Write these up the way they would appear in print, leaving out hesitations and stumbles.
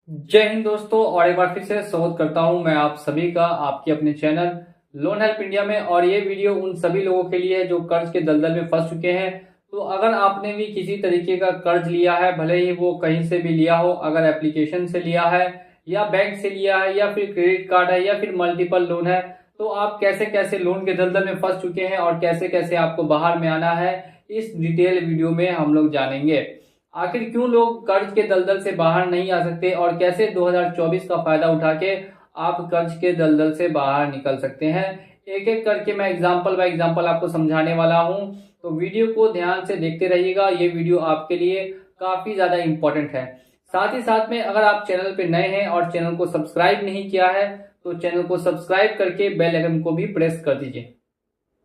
जय हिंद दोस्तों, और एक बार फिर से स्वागत करता हूं मैं आप सभी का आपके अपने चैनल लोन हेल्प इंडिया में। और ये वीडियो उन सभी लोगों के लिए है जो कर्ज के दलदल में फंस चुके हैं। तो अगर आपने भी किसी तरीके का कर्ज लिया है, भले ही वो कहीं से भी लिया हो, अगर एप्लीकेशन से लिया है या बैंक से लिया है या फिर क्रेडिट कार्ड है या फिर मल्टीपल लोन है, तो आप कैसे कैसे लोन के दलदल में फंस चुके हैं और कैसे कैसे आपको बाहर में आना है, इस डिटेल वीडियो में हम लोग जानेंगे। आखिर क्यों लोग कर्ज के दलदल से बाहर नहीं आ सकते और कैसे 2024 का फायदा उठा के आप कर्ज के दलदल से बाहर निकल सकते हैं। एक एक करके मैं एग्जांपल बाय एग्जांपल आपको समझाने वाला हूं, तो वीडियो को ध्यान से देखते रहिएगा। ये वीडियो आपके लिए काफी ज्यादा इंपॉर्टेंट है। साथ ही साथ में अगर आप चैनल पे नए हैं और चैनल को सब्सक्राइब नहीं किया है तो चैनल को सब्सक्राइब करके बेल आइकन को भी प्रेस कर दीजिए।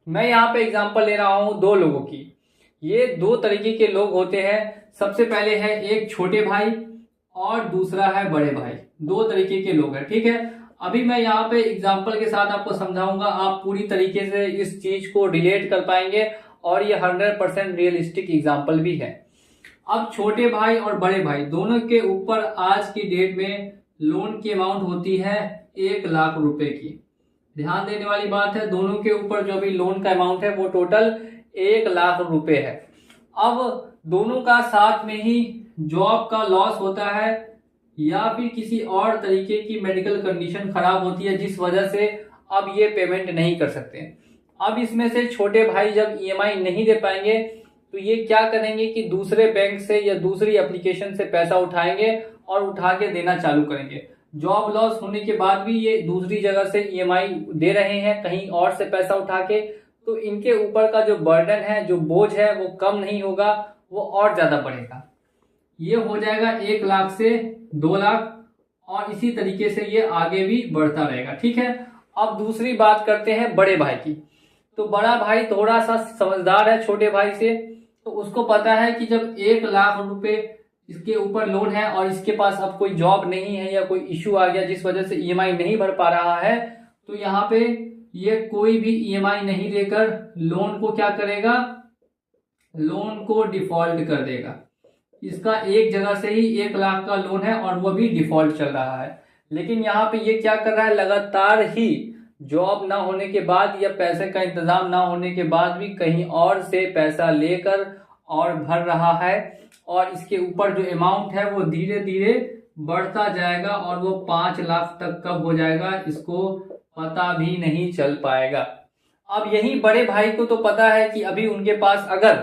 मैं यहाँ पे एग्जांपल ले रहा हूँ दो लोगों की। ये दो तरीके के लोग होते हैं। सबसे पहले है एक छोटे भाई और दूसरा है बड़े भाई। दो तरीके के लोग हैं, ठीक है। अभी मैं यहाँ पे एग्जांपल के साथ आपको समझाऊंगा, आप पूरी तरीके से इस चीज को रिलेट कर पाएंगे और ये 100% रियलिस्टिक एग्जांपल भी है। अब छोटे भाई और बड़े भाई दोनों के ऊपर आज की डेट में लोन की अमाउंट होती है 1 लाख रुपए की। ध्यान देने वाली बात है, दोनों के ऊपर जो भी लोन का अमाउंट है वो टोटल 1 लाख रुपए है। अब दोनों का साथ में ही जॉब का लॉस होता है या फिर किसी और तरीके की मेडिकल कंडीशन खराब होती है जिस वजह से अब ये पेमेंट नहीं कर सकते। अब इसमें से छोटे भाई जब ईएमआई नहीं दे पाएंगे तो ये क्या करेंगे कि दूसरे बैंक से या दूसरी एप्लीकेशन से पैसा उठाएंगे और उठा के देना चालू करेंगे। जॉब लॉस होने के बाद भी ये दूसरी जगह से ईएमआई दे रहे हैं कहीं और से पैसा उठा के, तो इनके ऊपर का जो बर्डन है, जो बोझ है, वो कम नहीं होगा, वो और ज्यादा बढ़ेगा। ये हो जाएगा 1 लाख से 2 लाख और इसी तरीके से ये आगे भी बढ़ता रहेगा, ठीक है। अब दूसरी बात करते हैं बड़े भाई की। तो बड़ा भाई थोड़ा सा समझदार है छोटे भाई से, तो उसको पता है कि जब 1 लाख रुपए इसके ऊपर लोन है और इसके पास अब कोई जॉब नहीं है या कोई इश्यू आ गया जिस वजह से ईएमआई नहीं भर पा रहा है, तो यहाँ पे ये कोई भी ईएमआई नहीं देकर लोन को क्या करेगा, लोन को डिफॉल्ट कर देगा। इसका एक जगह से ही 1 लाख का लोन है और वो भी डिफॉल्ट चल रहा है। लेकिन यहाँ पे ये क्या कर रहा है, लगातार ही जॉब ना होने के बाद या पैसे का इंतजाम ना होने के बाद भी कहीं और से पैसा लेकर और भर रहा है और इसके ऊपर जो अमाउंट है वो धीरे धीरे बढ़ता जाएगा और वो 5 लाख तक कब हो जाएगा इसको पता भी नहीं चल पाएगा। अब यही बड़े भाई को तो पता है कि अभी उनके पास अगर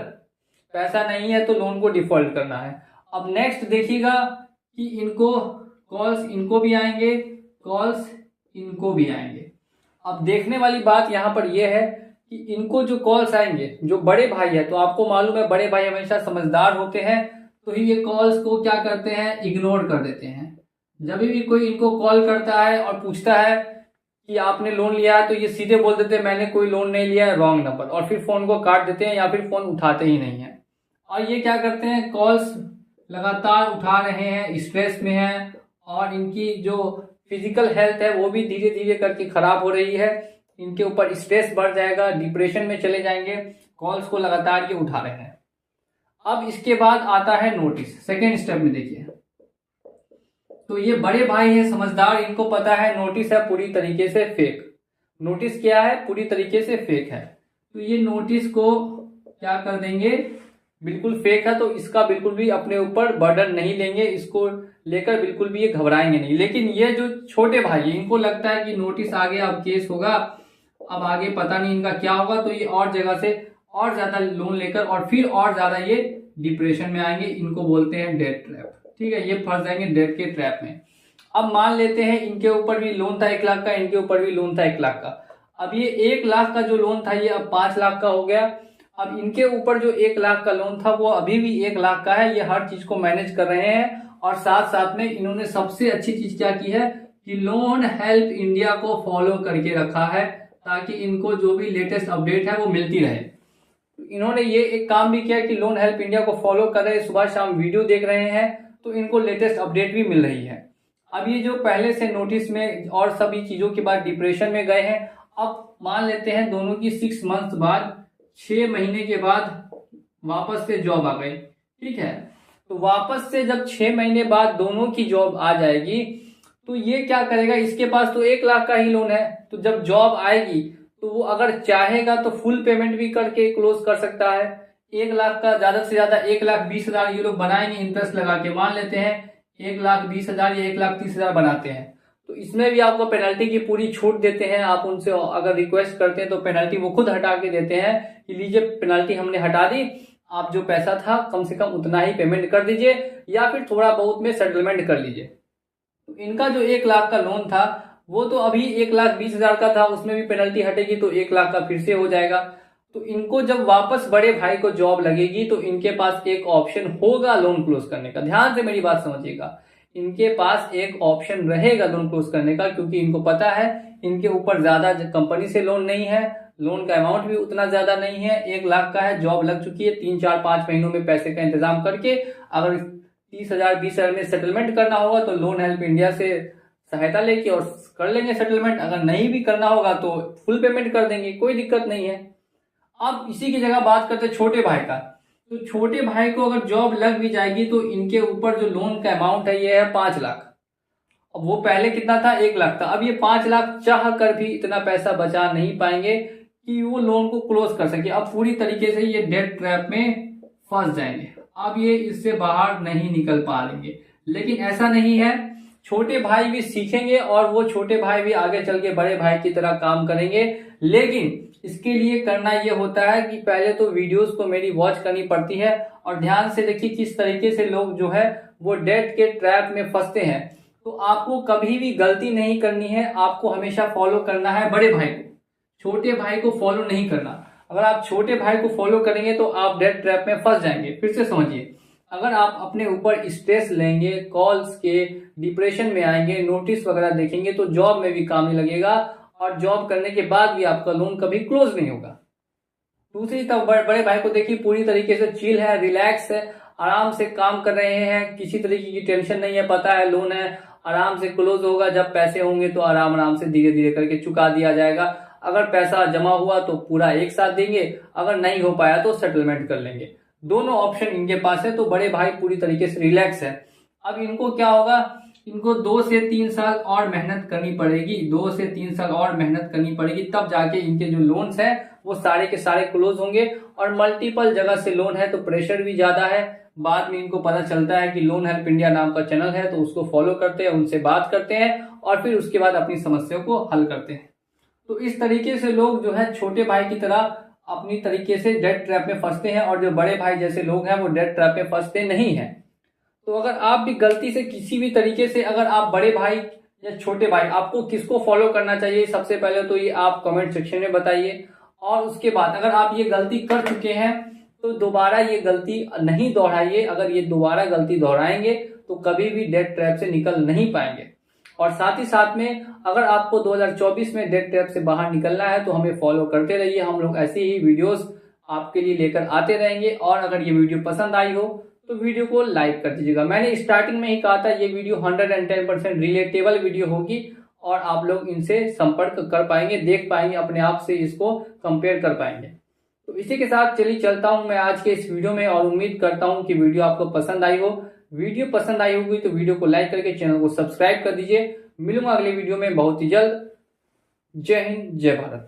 पैसा नहीं है तो लोन को डिफॉल्ट करना है। अब नेक्स्ट देखिएगा कि इनको कॉल्स इनको भी आएंगे, कॉल्स इनको भी आएंगे। अब देखने वाली बात यहाँ पर यह है कि इनको जो कॉल्स आएंगे, जो बड़े भाई है, तो आपको मालूम है बड़े भाई हमेशा समझदार होते हैं, तो ही ये कॉल्स को क्या करते हैं, इग्नोर कर देते हैं। जब भी कोई इनको कॉल करता है और पूछता है कि आपने लोन लिया है, तो ये सीधे बोल देते हैं मैंने कोई लोन नहीं लिया है, रॉन्ग नंबर, और फिर फोन को काट देते हैं या फिर फोन उठाते ही नहीं है। और ये क्या करते हैं, कॉल्स लगातार उठा रहे हैं, स्ट्रेस में हैं और इनकी जो फिजिकल हेल्थ है वो भी धीरे धीरे करके खराब हो रही है। इनके ऊपर स्ट्रेस बढ़ जाएगा, डिप्रेशन में चले जाएंगे, कॉल्स को लगातार ये उठा रहे हैं। अब इसके बाद आता है नोटिस। सेकेंड स्टेप में देखिए, तो ये बड़े भाई है समझदार, इनको पता है नोटिस है पूरी तरीके से फेक। नोटिस क्या है, पूरी तरीके से फेक है, तो ये नोटिस को क्या कर देंगे, बिल्कुल फेक है, तो इसका बिल्कुल भी अपने ऊपर बर्डन नहीं लेंगे, इसको लेकर बिल्कुल भी ये घबराएंगे नहीं। लेकिन ये जो छोटे भाई है इनको लगता है कि नोटिस आ गया, अब केस होगा, अब आगे पता नहीं इनका क्या होगा, तो ये और जगह से और ज्यादा लोन लेकर और फिर और ज्यादा ये डिप्रेशन में आएंगे। इनको बोलते हैं डेट ट्रैप, ठीक है। ये फंस जाएंगे डेट के ट्रैप में। अब मान लेते हैं इनके ऊपर भी लोन था 1 लाख का, इनके ऊपर भी लोन था 1 लाख का। अब ये 1 लाख का जो लोन था ये अब 5 लाख का हो गया। अब इनके ऊपर जो 1 लाख का लोन था वो अभी भी 1 लाख का है। ये हर चीज को मैनेज कर रहे हैं और साथ साथ में इन्होंने सबसे अच्छी चीज क्या की है कि लोन हेल्प इंडिया को फॉलो करके रखा है ताकि इनको जो भी लेटेस्ट अपडेट है वो मिलती रहे। तो इन्होंने ये एक काम भी किया कि लोन हेल्प इंडिया को फॉलो कर रहे हैं, सुबह शाम वीडियो देख रहे हैं, तो इनको लेटेस्ट अपडेट भी मिल रही है। अब ये जो पहले से नोटिस में और सभी चीजों के बाद डिप्रेशन में गए हैं, अब मान लेते हैं दोनों की 6 मंथ बाद, 6 महीने के बाद वापस से जॉब आ गई, ठीक है। तो वापस से जब 6 महीने बाद दोनों की जॉब आ जाएगी तो ये क्या करेगा, इसके पास तो 1 लाख का ही लोन है, तो जब जॉब आएगी तो वो अगर चाहेगा तो फुल पेमेंट भी करके क्लोज कर सकता है। 1 लाख का ज्यादा से ज्यादा 1,20,000 ये लोग बनाएंगे इंटरेस्ट लगा के, मान लेते हैं 1,20,000 या 1,30,000 बनाते हैं, तो इसमें भी आपको पेनल्टी की पूरी छूट देते हैं। आप उनसे अगर रिक्वेस्ट करते हैं तो पेनल्टी वो खुद हटा के देते हैं कि लीजिए पेनल्टी हमने हटा दी, आप जो पैसा था कम से कम उतना ही पेमेंट कर दीजिए या फिर थोड़ा बहुत में सेटलमेंट कर लीजिए। तो इनका जो 1 लाख का लोन था वो तो अभी 1,20,000 का था, उसमें भी पेनल्टी हटेगी तो 1 लाख का फिर से हो जाएगा। तो इनको जब वापस बड़े भाई को जॉब लगेगी तो इनके पास एक ऑप्शन होगा लोन क्लोज करने का। ध्यान से मेरी बात समझिएगा, इनके पास एक ऑप्शन रहेगा लोन क्लोज करने का, क्योंकि इनको पता है इनके ऊपर ज्यादा कंपनी से लोन नहीं है, लोन का अमाउंट भी उतना ज्यादा नहीं है, 1 लाख का है, जॉब लग चुकी है, 3-4-5 महीनों में पैसे का इंतजाम करके अगर 30,000-20,000 में सेटलमेंट करना होगा तो लोन हेल्प इंडिया से सहायता लेके और कर लेंगे सेटलमेंट। अगर नहीं भी करना होगा तो फुल पेमेंट कर देंगे, कोई दिक्कत नहीं है। अब इसी की जगह बात करते हैं छोटे भाई का। तो छोटे भाई को अगर जॉब लग भी जाएगी तो इनके ऊपर जो लोन का अमाउंट है ये है 5 लाख। अब वो पहले कितना था, 1 लाख था, अब ये 5 लाख चाह कर भी इतना पैसा बचा नहीं पाएंगे कि वो लोन को क्लोज कर सके। अब पूरी तरीके से ये डेट ट्रैप में फंस जाएंगे, अब ये इससे बाहर नहीं निकल पाएंगे। लेकिन ऐसा नहीं है, छोटे भाई भी सीखेंगे और वो छोटे भाई भी आगे चल के बड़े भाई की तरह काम करेंगे। लेकिन इसके लिए करना ये होता है कि पहले तो वीडियोस को मेरी वॉच करनी पड़ती है और ध्यान से देखिए किस तरीके से लोग जो है वो डेट के ट्रैप में फंसते हैं। तो आपको कभी भी गलती नहीं करनी है, आपको हमेशा फॉलो करना है बड़े भाई को, छोटे भाई को फॉलो नहीं करना। अगर आप छोटे भाई को फॉलो करेंगे तो आप डेट ट्रैप में फंस जाएंगे। फिर से समझिए, अगर आप अपने ऊपर स्ट्रेस लेंगे, कॉल्स के डिप्रेशन में आएंगे, नोटिस वगैरह देखेंगे तो जॉब में भी काम नहीं लगेगा और जॉब करने के बाद भी आपका लोन कभी क्लोज नहीं होगा। दूसरी तरफ बड़े भाई को देखिए पूरी तरीके से चिल है, रिलैक्स है, आराम से काम कर रहे हैं, किसी तरीके की टेंशन नहीं है, पता है लोन है, आराम से क्लोज होगा, जब पैसे होंगे तो आराम से धीरे धीरे करके चुका दिया जाएगा। अगर पैसा जमा हुआ तो पूरा एक साथ देंगे, अगर नहीं हो पाया तो सेटलमेंट कर लेंगे। दोनों ऑप्शन इनके पास है, तो बड़े भाई पूरी तरीके से रिलैक्स है। अब इनको क्या होगा, इनको 2 से 3 साल और मेहनत करनी पड़ेगी, 2 से 3 साल और मेहनत करनी पड़ेगी, तब जाके इनके जो लोन्स हैं वो सारे के सारे क्लोज होंगे। और मल्टीपल जगह से लोन है तो प्रेशर भी ज्यादा है। बाद में इनको पता चलता है कि लोन हेल्प इंडिया नाम का चैनल है, तो उसको फॉलो करते हैं, उनसे बात करते हैं और फिर उसके बाद अपनी समस्याओं को हल करते हैं। तो इस तरीके से लोग जो है छोटे भाई की तरह अपनी तरीके से डेट ट्रैप में फंसते हैं और जो बड़े भाई जैसे लोग हैं वो डेट ट्रैप में फंसते नहीं हैं। तो अगर आप भी गलती से किसी भी तरीके से, अगर आप बड़े भाई या छोटे भाई, आपको किसको फॉलो करना चाहिए सबसे पहले तो ये आप कमेंट सेक्शन में बताइए। और उसके बाद अगर आप ये गलती कर चुके हैं तो दोबारा ये गलती नहीं दोहराइए। अगर ये दोबारा गलती दोहराएंगे तो कभी भी डेट ट्रैप से निकल नहीं पाएंगे। और साथ ही साथ में अगर आपको 2024 में डेट ट्रैप से बाहर निकलना है तो हमें फॉलो करते रहिए, हम लोग ऐसी ही वीडियोस आपके लिए लेकर आते रहेंगे। और अगर ये वीडियो पसंद आई हो तो वीडियो को लाइक कर दीजिएगा। मैंने स्टार्टिंग में ही कहा था ये वीडियो 110% रिलेटेबल वीडियो होगी और आप लोग इनसे संपर्क कर पाएंगे, देख पाएंगे, अपने आप से इसको कंपेयर कर पाएंगे। तो इसी के साथ चलिए चलता हूं मैं आज के इस वीडियो में और उम्मीद करता हूं कि वीडियो आपको पसंद आई हो। वीडियो पसंद आई होगी तो वीडियो को लाइक करके चैनल को सब्सक्राइब कर दीजिए। मिलूंगा अगले वीडियो में बहुत ही जल्द। जय हिंद, जय भारत।